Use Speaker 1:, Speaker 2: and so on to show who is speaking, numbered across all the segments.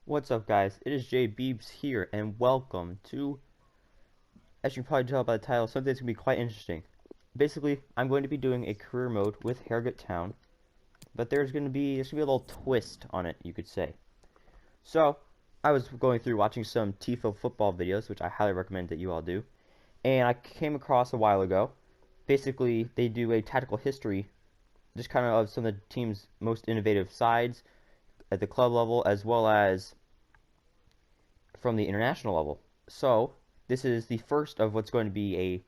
Speaker 1: What's up, guys? It is Jay Beebs here, and welcome to, as you can probably tell by the title, something that's going to be quite interesting. Basically, I'm going to be doing a career mode with Harrogate Town, but there's going to be a little twist on it, you could say. So, I was going through watching some TIFO football videos, which I highly recommend that you all do, and I came across a while ago. Basically, they do a tactical history, just kind of some of the team's most innovative sides at the club level, as well as from the international level. So, this is the first of what's going to be a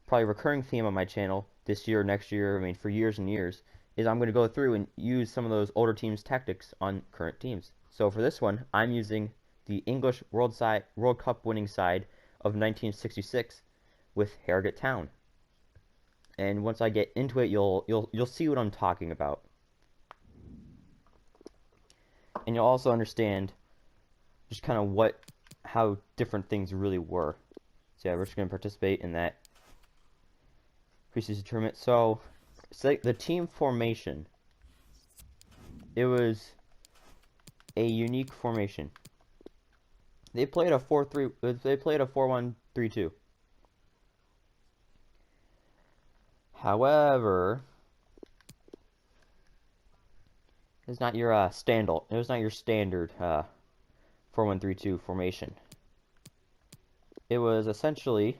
Speaker 1: probably recurring theme on my channel this year, next year, I mean for years and years, is I'm going to go through and use some of those older teams' tactics on current teams. So for this one, I'm using the English World Cup winning side of 1966 with Harrogate Town. And once I get into it, you'll see what I'm talking about. And you'll also understand just kind of how different things really were. So yeah, we're just going to participate in that preseason tournament. So, it's like the team formation. It was a unique formation. They played a 4-3. They played a 4-1-3-2. However, it's not your standard. It was not your standard 4-1-3-2 formation. It was essentially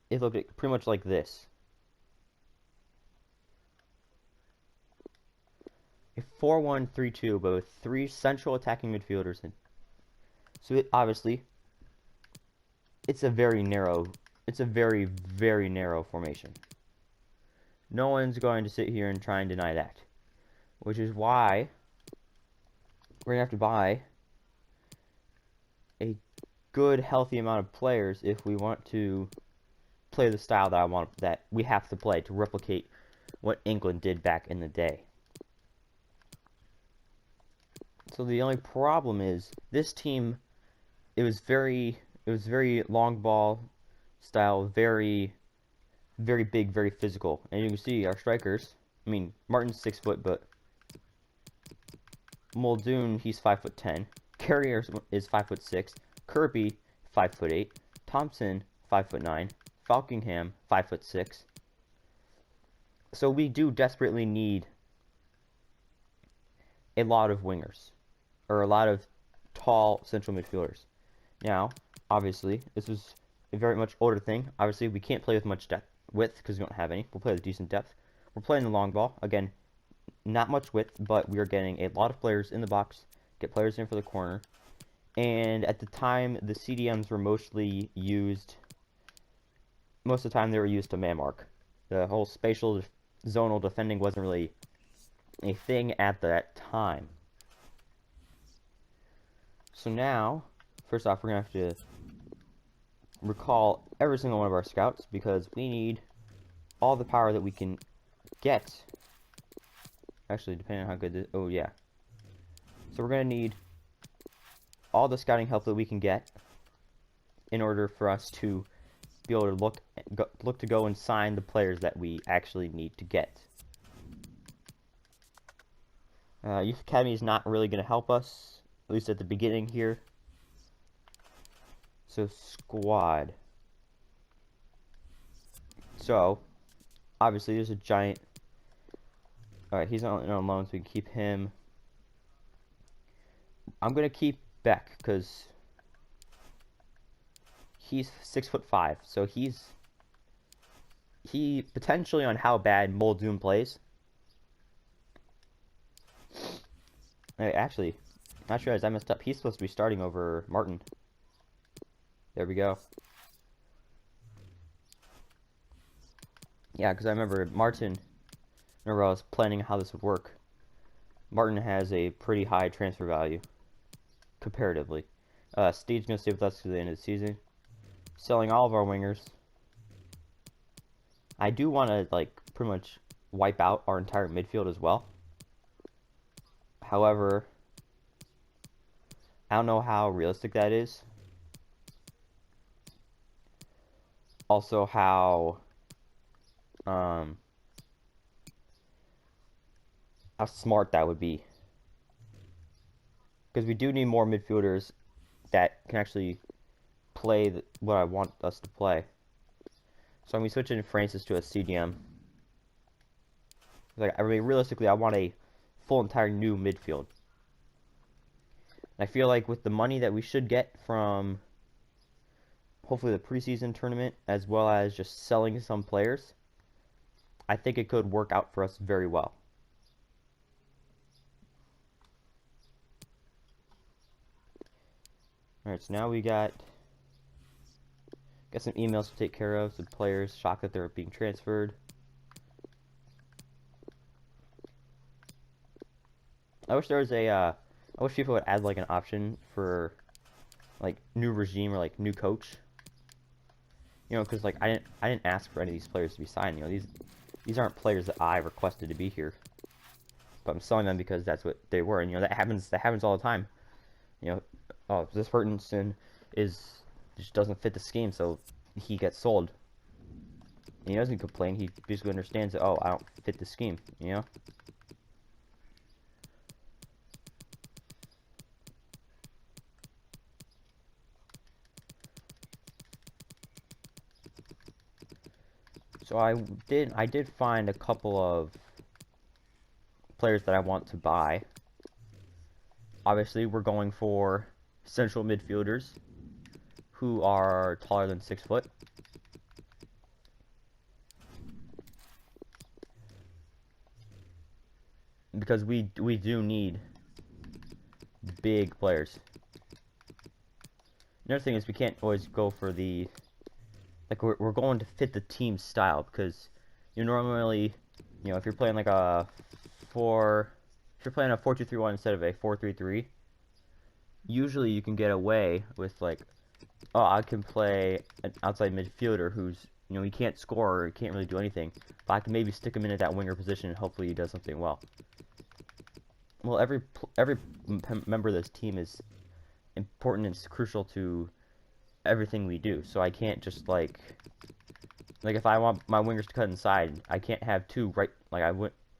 Speaker 1: it looked pretty much like this. A 4-1-3-2, but with 3 central attacking midfielders in. So obviously, it's a very narrow, very narrow formation. No one's going to sit here and try and deny that. Which is why we're going to have to buy a good, healthy amount of players if we want to play the style that we have to play to replicate what England did back in the day. So the only problem is this team, it was very long ball style, very big, very physical. And you can see our strikers, I mean, Martin's 6 foot, but Muldoon, he's 5'10". Carrier is 5'6". Kirby, 5'8". Thompson, 5'9". Falkingham, 5'6". So we do desperately need a lot of wingers, or a lot of tall central midfielders. Now, obviously, this is a very much older thing. Obviously, we can't play with much width because we don't have any. We'll play with decent depth. We're playing the long ball. Again, not much width, but we are getting a lot of players in the box, get players in for the corner. And at the time, the CDMs were mostly used, most of the time they were used to man mark. The whole spatial zonal defending wasn't really a thing at that time. So now, first off, we're going to have to recall every single one of our scouts because we need all the power that we can get. Actually, depending on how good this... Oh, yeah. So we're going to need all the scouting help that we can get in order for us to be able to look to go and sign the players that we actually need to get. Youth Academy is not really going to help us, at least at the beginning here. So, squad. So, obviously, there's a giant... Alright, he's on loan, so we can keep him. I'm going to keep Beck, because he's 6'5", so he potentially on how bad Muldoon plays. Actually, not sure as I messed up. He's supposed to be starting over Martin. There we go. Yeah, because I remember Martin. Remember I was planning how this would work. Martin has a pretty high transfer value, comparatively. Steve's gonna stay with us to the end of the season. Selling all of our wingers. I do want to pretty much wipe out our entire midfield as well. However, I don't know how realistic that is. Also, um, how smart that would be. Because we do need more midfielders that can actually play what I want us to play. So I'm going to switch in Francis to a CDM. Like, I mean, realistically, I want a full entire new midfield. And I feel like with the money that we should get from hopefully the preseason tournament, as well as just selling some players, I think it could work out for us very well. Alright, so now we got some emails to take care of. Some players shocked that they're being transferred. I wish there was I wish FIFA would add like an option for like new regime or like new coach. You know, because like I didn't ask for any of these players to be signed. You know, these aren't players that I requested to be here, but I'm selling them because that's what they were. And you know that happens all the time. You know, oh, this person just doesn't fit the scheme, so he gets sold. And he doesn't complain. He basically understands that, oh, I don't fit the scheme. You know. So I did find a couple of players that I want to buy. Obviously, we're going for central midfielders who are taller than 6 foot. Because we do need big players. Another thing is we can't always go for the like we're going to fit the team style, because you normally, you know, if you're playing like a 4-2-3-1 instead of a 4-3-3, usually you can get away with like, oh, I can play an outside midfielder who's, you know, he can't score or he can't really do anything, but I can maybe stick him in at that winger position and hopefully he does something well. Well, every member of this team is important and crucial to everything we do, so I can't just like if I want my wingers to cut inside, I can't have two right, like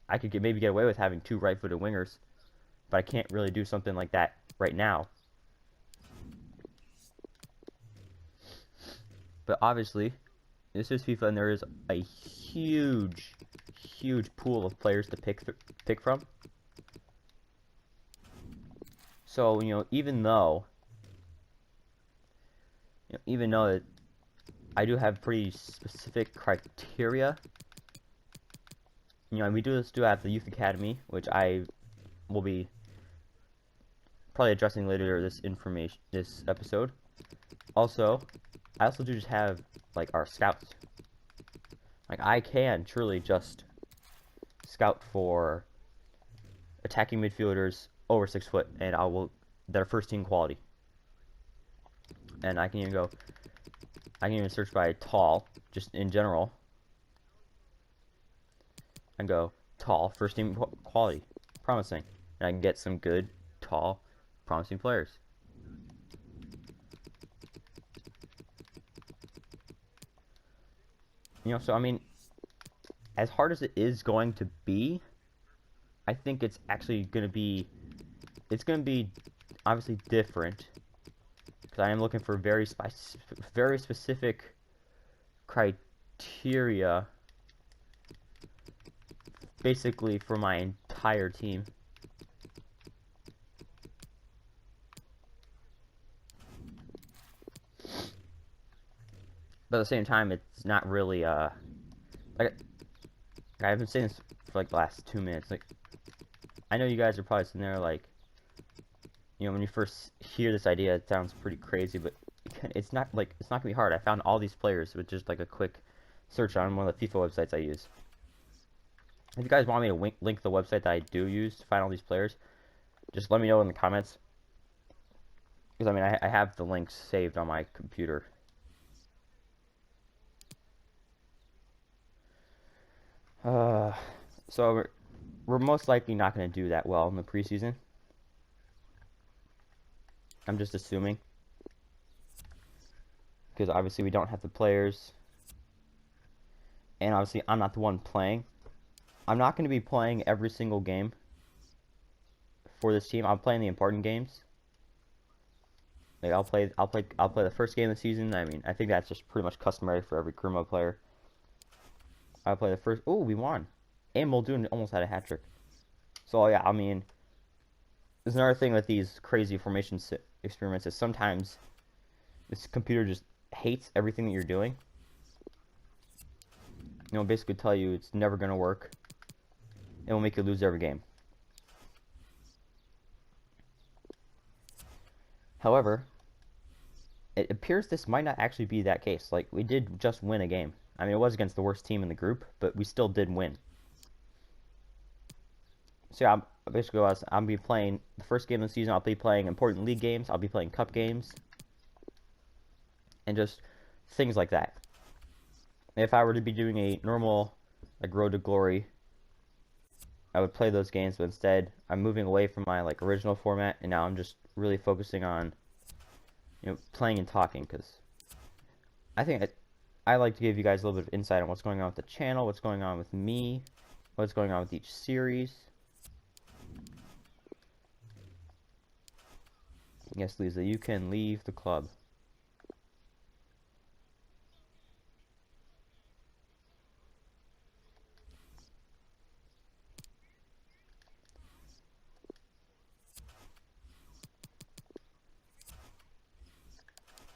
Speaker 1: I could maybe get away with having two right-footed wingers, but I can't really do something like that right now. But obviously, this is FIFA and there is a huge pool of players to pick from. So, you know, even though that I do have pretty specific criteria, you know, we do have the Youth Academy, which I will be probably addressing later this episode. Also, I also do just have like our scouts. Like I can truly just scout for attacking midfielders over 6 foot, and that are first team quality. And I can even search by tall, just in general, and go tall, first team quality, promising, and I can get some good, tall, promising players. You know, so I mean, as hard as it is going to be, I think it's actually going to be, obviously different, because I am looking for very specific criteria, basically for my entire team. But at the same time, it's not really, like, I've been saying this for, like, the last 2 minutes, like, I know you guys are probably sitting there, like, you know, when you first hear this idea, it sounds pretty crazy, but it's not gonna be hard. I found all these players with just, like, a quick search on one of the FIFA websites I use. If you guys want me to link the website that I do use to find all these players, just let me know in the comments. Because, I mean, I have the links saved on my computer. So we're most likely not going to do that well in the preseason. I'm just assuming. Because obviously we don't have the players. And obviously I'm not the one playing. I'm not going to be playing every single game for this team. I'm playing the important games. Like I'll play the first game of the season. I mean, I think that's just pretty much customary for every career mode player. I'll play the first. Oh, we won. And Muldoon almost had a hat trick. So yeah, I mean, there's another thing with these crazy formation experiments is sometimes this computer just hates everything that you're doing. You know, basically tell you it's never gonna work. It will make you lose every game. However, it appears this might not actually be that case. Like, we did just win a game. I mean, it was against the worst team in the group, but we still did win. So yeah, basically, I'll be playing the first game of the season. I'll be playing important league games. I'll be playing cup games, and just things like that. If I were to be doing a normal, like, Road to Glory, I would play those games. But instead, I'm moving away from my like original format, and now I'm just really focusing on, you know, playing and talking, because I think I like to give you guys a little bit of insight on what's going on with the channel, what's going on with me, what's going on with each series. Yes, Lisa, you can leave the club.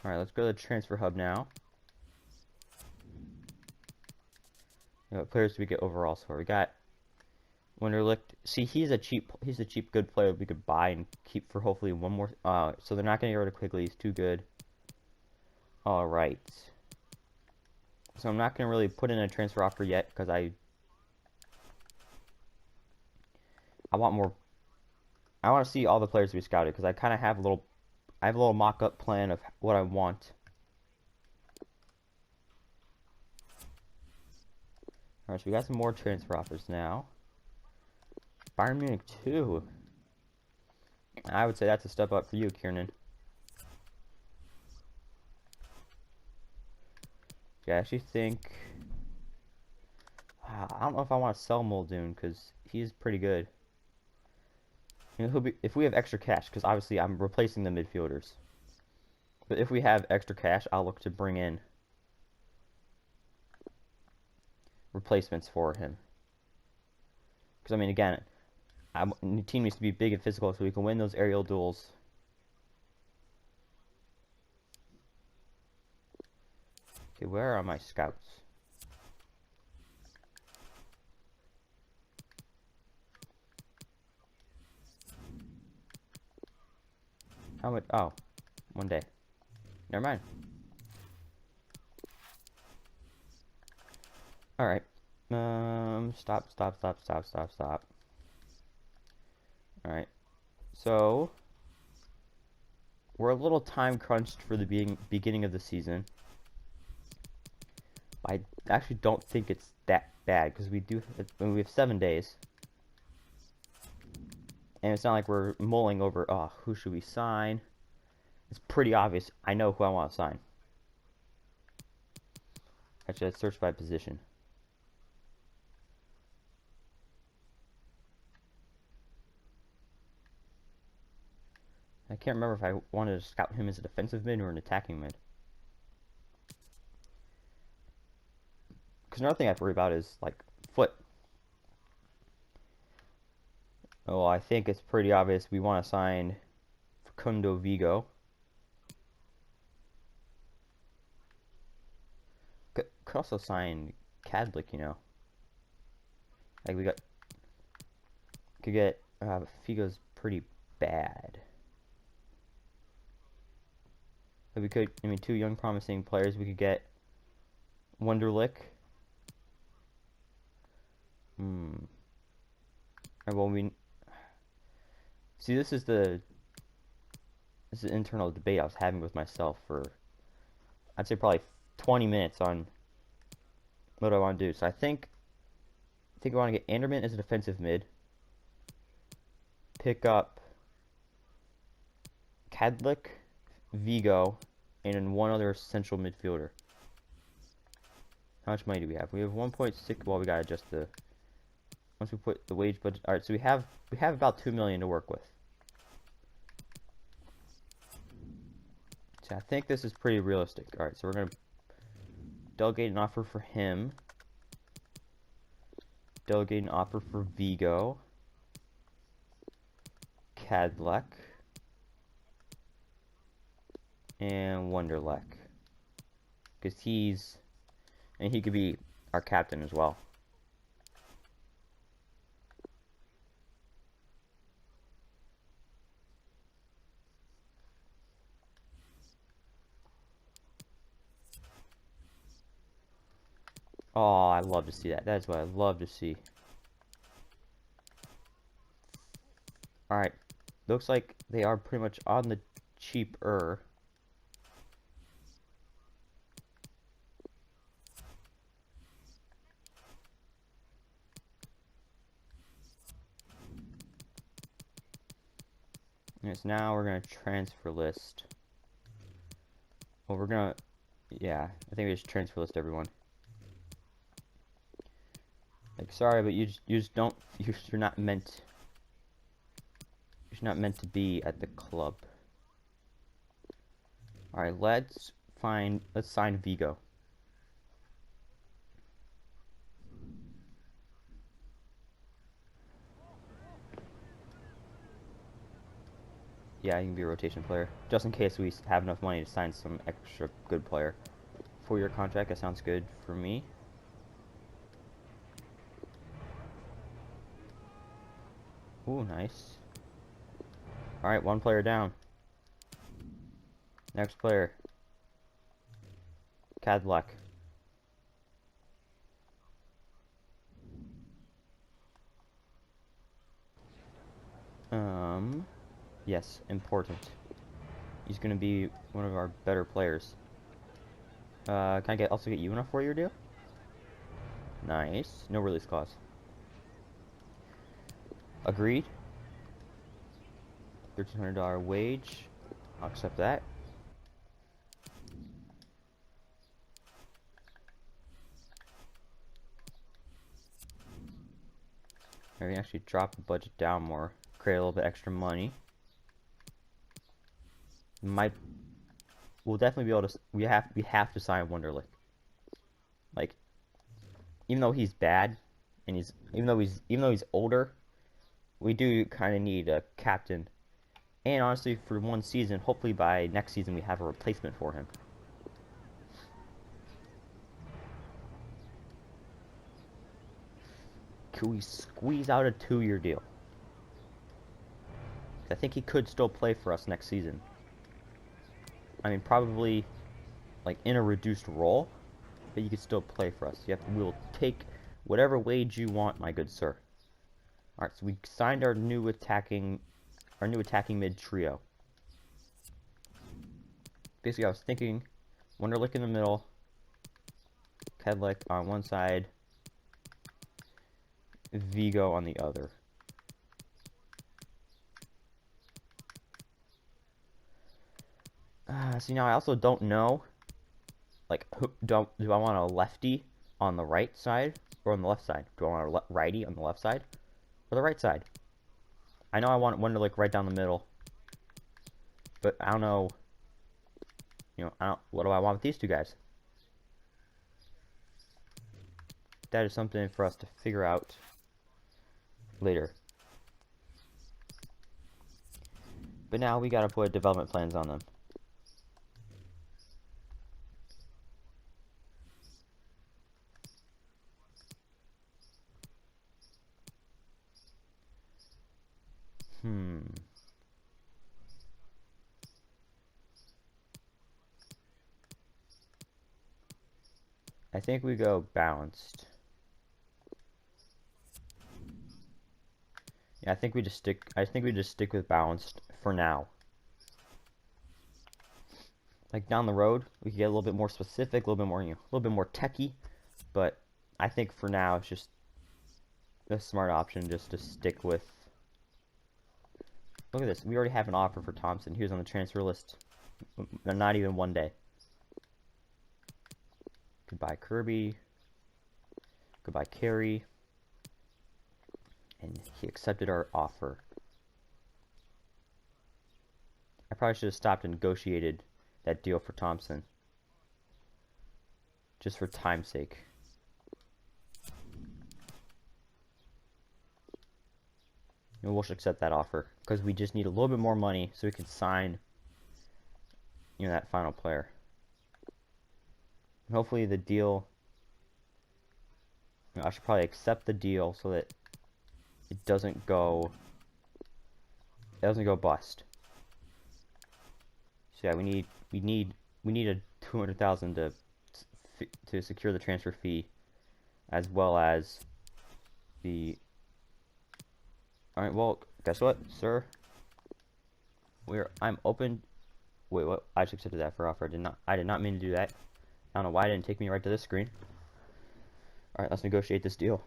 Speaker 1: Alright, let's go to the transfer hub now. You know, what players do we get overall so far? We got Wunderlich. See, he's a cheap good player we could buy and keep for hopefully one more. So they're not going to get rid of Quigley. He's too good. Alright. So I'm not going to really put in a transfer offer yet because I want more. I want to see all the players we scouted because I kind of have a little mock-up plan of what I want. Alright, so we got some more transfer offers now. Bayern Munich 2. I would say that's a step up for you, Kiernan. Yeah, I actually think... I don't know if I want to sell Muldoon because he's pretty good. You know, if we have extra cash, because obviously I'm replacing the midfielders. But if we have extra cash, I'll look to bring in replacements for him. Because, I mean, again, the team needs to be big and physical so we can win those aerial duels. Okay, where are my scouts? How much? Oh, one day. Never mind. Alright. Stop. Alright. So, we're a little time crunched for the beginning of the season. I actually don't think it's that bad because we have 7 days. And it's not like we're mulling over, oh, who should we sign? It's pretty obvious. I know who I want to sign. Actually, let's search by position. I can't remember if I wanted to scout him as a defensive mid or an attacking mid. Because another thing I have to worry about is, like, foot. Oh, I think it's pretty obvious we want to sign Facundo Vigo. Could also sign Cadlick, you know. Like, could get, Figo's pretty bad. But we could, I mean, 2 young promising players. We could get Wunderlich. Well, see, this is an internal debate I was having with myself for, I'd say, probably 20 minutes on what I want to do. So I think I want to get Anderman as a defensive mid. Pick up Cadlick, Vigo, and then one other central midfielder. How much money do we have? We have 1.6. Well, we gotta adjust the. Once we put the wage budget. All right, so we have about 2 million to work with. So I think this is pretty realistic. All right, so we're gonna delegate an offer for him. Delegate an offer for Vigo. Cadleck. And Wonderleck. Because he could be our captain as well. Oh, I love to see that. That's what I love to see. Alright. Looks like they are pretty much on the cheaper. Yes, now we're gonna transfer list. Well, we're gonna, yeah, I think we just transfer list everyone. Like, sorry, but you just don't, you're not meant to be at the club. All right, let's sign Vigo. Yeah, he can be a rotation player, just in case we have enough money to sign some extra good player. 4-year contract, that sounds good for me. Ooh, nice. Alright, one player down. Next player. Cadleck. Yes, important. He's gonna be one of our better players. Can I also get you in a 4-year deal? Nice. No release clause. Agreed. $1,300 wage. I'll accept that. Maybe actually drop the budget down more. Create a little bit extra money. We'll definitely be able to. We have to sign Wonderlick. Like, even though he's bad, and even though he's older, we do kind of need a captain. And honestly, for one season, hopefully by next season we have a replacement for him. Could we squeeze out a 2-year deal? I think he could still play for us next season. I mean, probably like in a reduced role, but you could still play for us. We'll take whatever wage you want, my good sir. All right, so we signed our new attacking mid trio. Basically, I was thinking Wonderlick in the middle, Kedlick on one side, Vigo on the other. See, now I also don't know, like, do I want a lefty on the right side or on the left side? Do I want a righty on the left side or the right side? I know I want one to like right down the middle, but I don't know. What do I want with these two guys? That is something for us to figure out later. But now we gotta put development plans on them. I think we go balanced. Yeah, I think we just stick with balanced for now. Like down the road, we can get a little bit more specific, a little bit more, a little bit more techy, but I think for now it's just a smart option just to stick with Look at this. We already have an offer for Thompson. He was on the transfer list. Not even one day. Goodbye, Kirby. Goodbye, Carey. And he accepted our offer. I probably should have stopped and negotiated that deal for Thompson. Just for time's sake. And we'll accept that offer. Because we just need a little bit more money so we can sign, that final player. And hopefully the deal... I should probably accept the deal so that it doesn't go bust. So yeah, we need a 200,000 to secure the transfer fee, as well as the. All right, well, guess what, sir? I'm open. Wait, what? I just accepted that for offer. I did not mean to do that. I don't know why it didn't take me right to this screen. All right, let's negotiate this deal.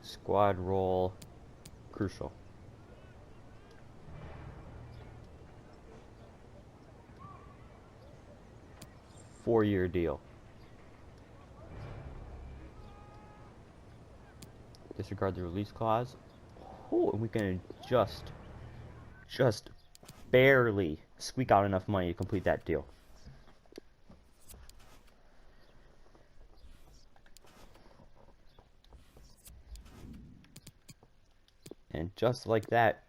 Speaker 1: Squad role crucial. Four-year deal. Disregard the release clause. Oh, and we can just barely squeak out enough money to complete that deal. And just like that,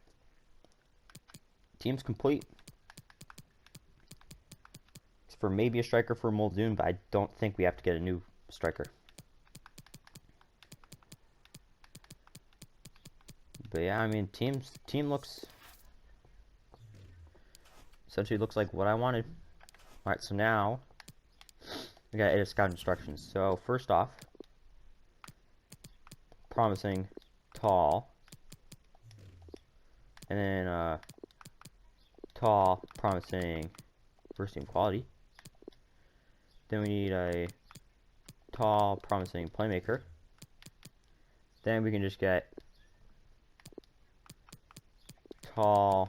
Speaker 1: team's complete. It's for maybe a striker for Muldoon, but I don't think we have to get a new striker. But yeah, I mean, team looks essentially looks like what I wanted. All right, so now we gotta edit scout instructions. So first off, promising, tall, and then tall, promising, first team quality. Then we need a tall, promising playmaker. Then we can just get tall,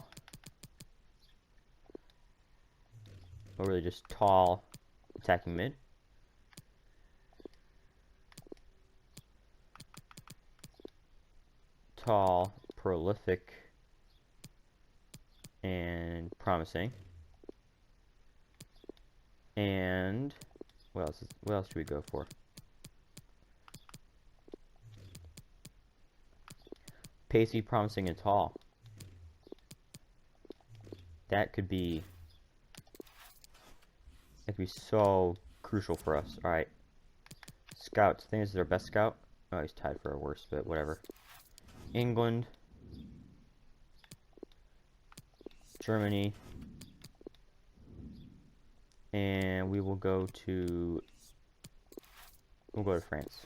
Speaker 1: or really just tall, attacking mid. Tall, prolific, and promising. And what else should we go for? Pacey, promising, and tall. That could be so crucial for us. All right, scouts. I think this is our best scout. Oh, he's tied for our worst, but whatever. England, Germany, and we'll go to France.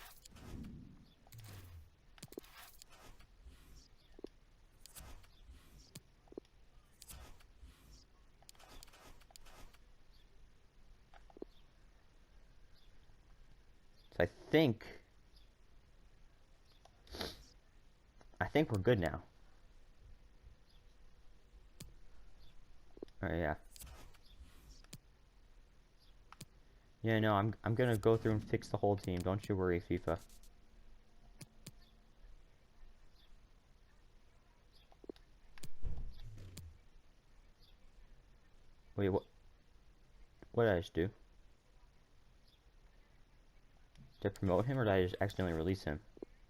Speaker 1: So I think we're good now. All right, yeah. Yeah, no, I'm gonna go through and fix the whole team. Don't you worry, FIFA. Wait, what? What did I just do? Did I promote him, or did I just accidentally release him?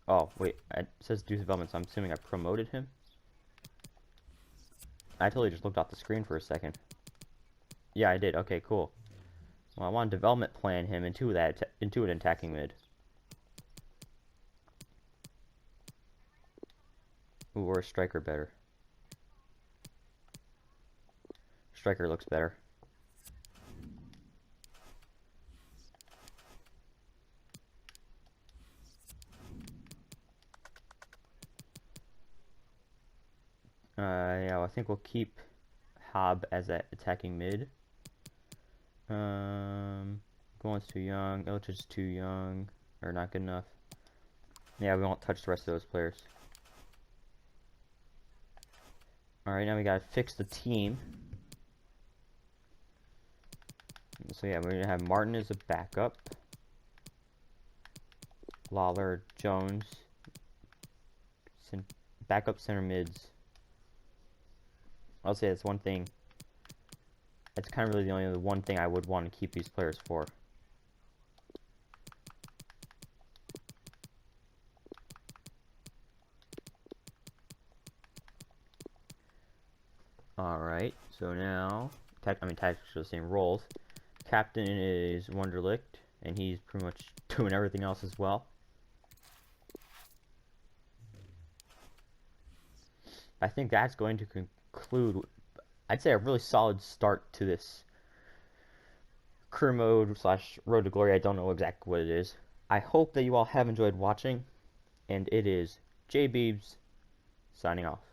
Speaker 1: Oh, wait, it says do development, so I'm assuming I promoted him? I totally just looked off the screen for a second. Yeah, I did. Okay, cool. Well, I want to development plan him into an attacking mid. Ooh, or a striker better. Striker looks better. Yeah, well, I think we'll keep Hobb as that attacking mid. Golan's too young. Illich is too young. Or not good enough. Yeah, we won't touch the rest of those players. Alright, now we gotta fix the team. So yeah, we're gonna have Martin as a backup. Lawler, Jones. Backup center mids. I'll say that's one thing. That's kind of really the only one thing I would want to keep these players for. Alright, so now, technically the same roles. Captain is Wunderlich, and he's pretty much doing everything else as well. I think that's going to conclude, I'd say, a really solid start to this career mode / Road to Glory. I don't know exactly what it is. I hope that you all have enjoyed watching, and it is J Beebs signing off.